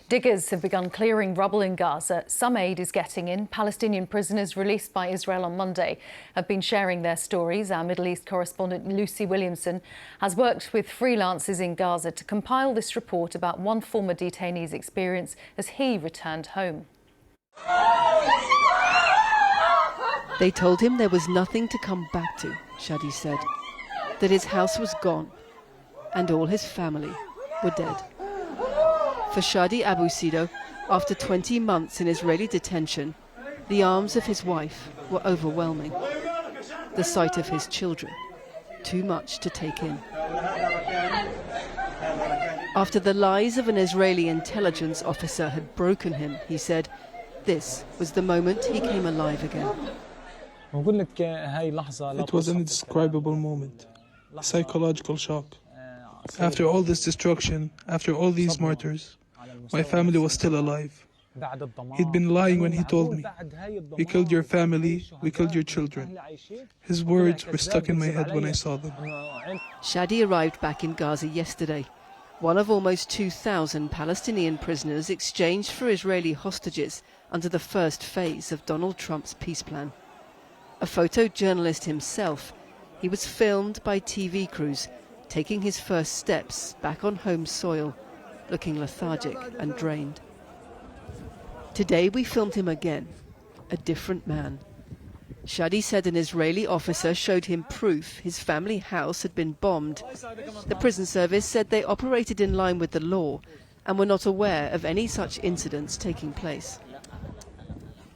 Diggers have begun clearing rubble in Gaza. Some aid is getting in. Palestinian prisoners released by Israel on Monday have been sharing their stories. Our Middle East correspondent Williamson has worked with freelancers in Gaza to compile this report about one former detainee's experience as he returned home. They told him there was nothing to come back to, Shadi said, that his house was gone and all his family were dead. For Shadi Abu Sido, after 20 months in Israeli detention, the arms of his wife were overwhelming. The sight of his children, too much to take in. After the lies of an Israeli intelligence officer had broken him, he said, this was the moment he came alive again. It was an indescribable moment, a psychological shock. After all this destruction, after all these martyrs, my family was still alive. He'd been lying when he told me, "We killed your family, we killed your children." His words were stuck in my head when I saw them. Shadi arrived back in Gaza yesterday, one of almost 2,000 Palestinian prisoners exchanged for Israeli hostages under the first phase of Donald Trump's peace plan. A photojournalist himself, he was filmed by TV crews taking his first steps back on home soil, looking lethargic and drained. Today we filmed him again, a different man. Shadi said an Israeli officer showed him proof his family house had been bombed. The prison service said they operated in line with the law and were not aware of any such incidents taking place.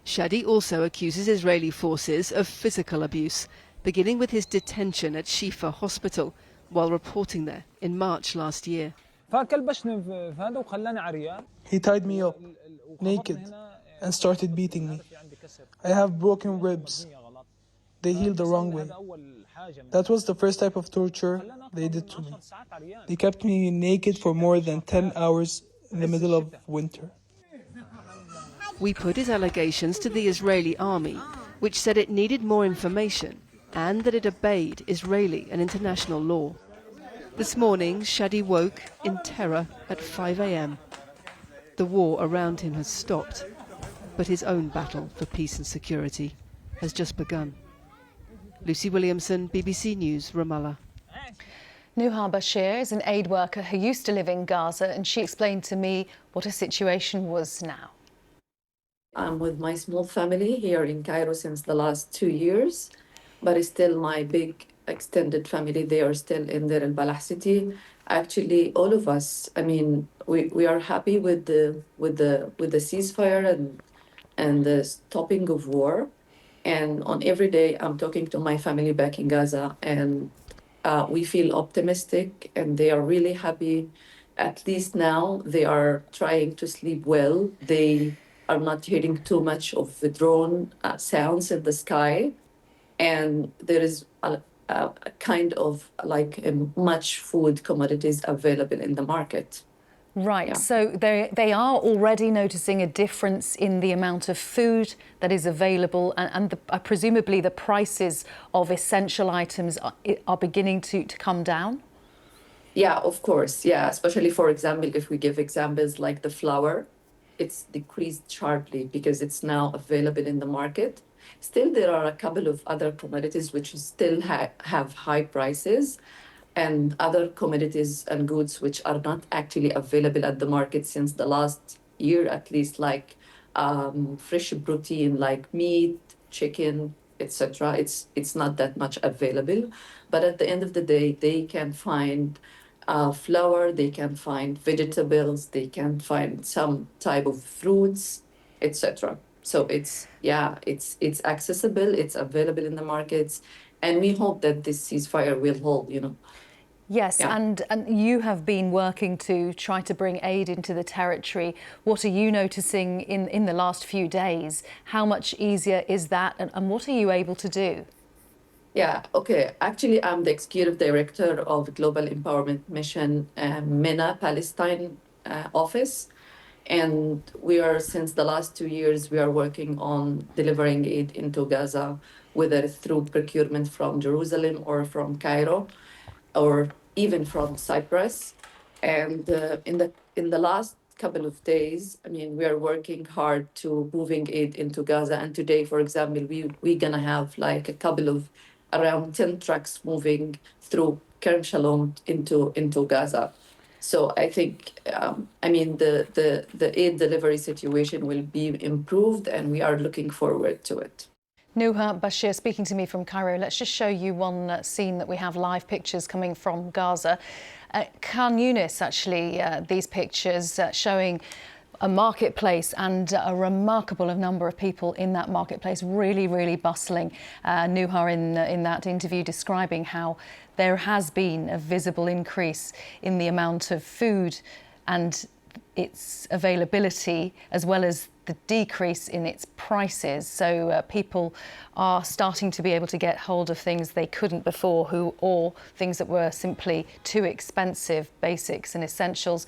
Shadi also accuses Israeli forces of physical abuse, beginning with his detention at Shifa Hospital while reporting there in March last year. He tied me up, naked, and started beating me. I have broken ribs. They healed the wrong way. That was the first type of torture they did to me. They kept me naked for more than 10 hours in the middle of winter. We put his allegations to the Israeli army, which said it needed more information and that it obeyed Israeli and international law. This morning, Shadi woke in terror at 5 a.m. The war around him has stopped, but his own battle for peace and security has just begun. Williamson, BBC News, Ramallah. Nuha Bashir is an aid worker who used to live in Gaza, and she explained to me what her situation was now. I'm with my small family here in Cairo since the last 2 years, but still my big extended family, they are still in Deir al-Balah city. Actually, all of us, I mean, we are happy with the ceasefire and the stopping of war. And on every day, I'm talking to my family back in Gaza, and we feel optimistic, and they are really happy. At least now, they are trying to sleep well. They are not hearing too much of the drone sounds in the sky, and there is a kind of like much food commodities available in the market. Right, Yeah. so they are already noticing a difference in the amount of food that is available, and presumably the prices of essential items are beginning to come down? Yeah, of course. Yeah, especially, for example, if we give examples like the flour, it's decreased sharply because it's now available in the market. Still, there are a couple of other commodities which still have high prices, and other commodities and goods which are not actually available at the market since the last year, at least, like fresh protein, like meat, chicken, etc. It's not that much available, but at the end of the day, they can find flour, they can find vegetables, they can find some type of fruits, etc. So it's accessible, it's available in the markets, and we hope that this ceasefire will hold, you know. Yes, Yeah. and you have been working to try to bring aid into the territory. What are you noticing in the last few days? How much easier is that, and what are you able to do? Yeah, okay. Actually, I'm the executive director of Global Empowerment Mission MENA Palestine office. And we are, since the last 2 years, we are working on delivering aid into Gaza, whether through procurement from Jerusalem or from Cairo, or even from Cyprus. And in the last couple of days, I mean, we are working hard to moving aid into Gaza. And today, for example, we're going to have like a couple of around 10 trucks moving through Kerem Shalom into Gaza. So I think, I mean, the aid delivery situation will be improved, and we are looking forward to it. Nuha Bashir speaking to me from Cairo. Let's just show you one scene that we have live pictures coming from Gaza. Khan Younis, actually, these pictures showing a marketplace and a remarkable number of people in that marketplace, really bustling. Nuha in that interview describing how there has been a visible increase in the amount of food and its availability, as well as the decrease in its prices. So people are starting to be able to get hold of things they couldn't before, or things that were simply too expensive, basics and essentials.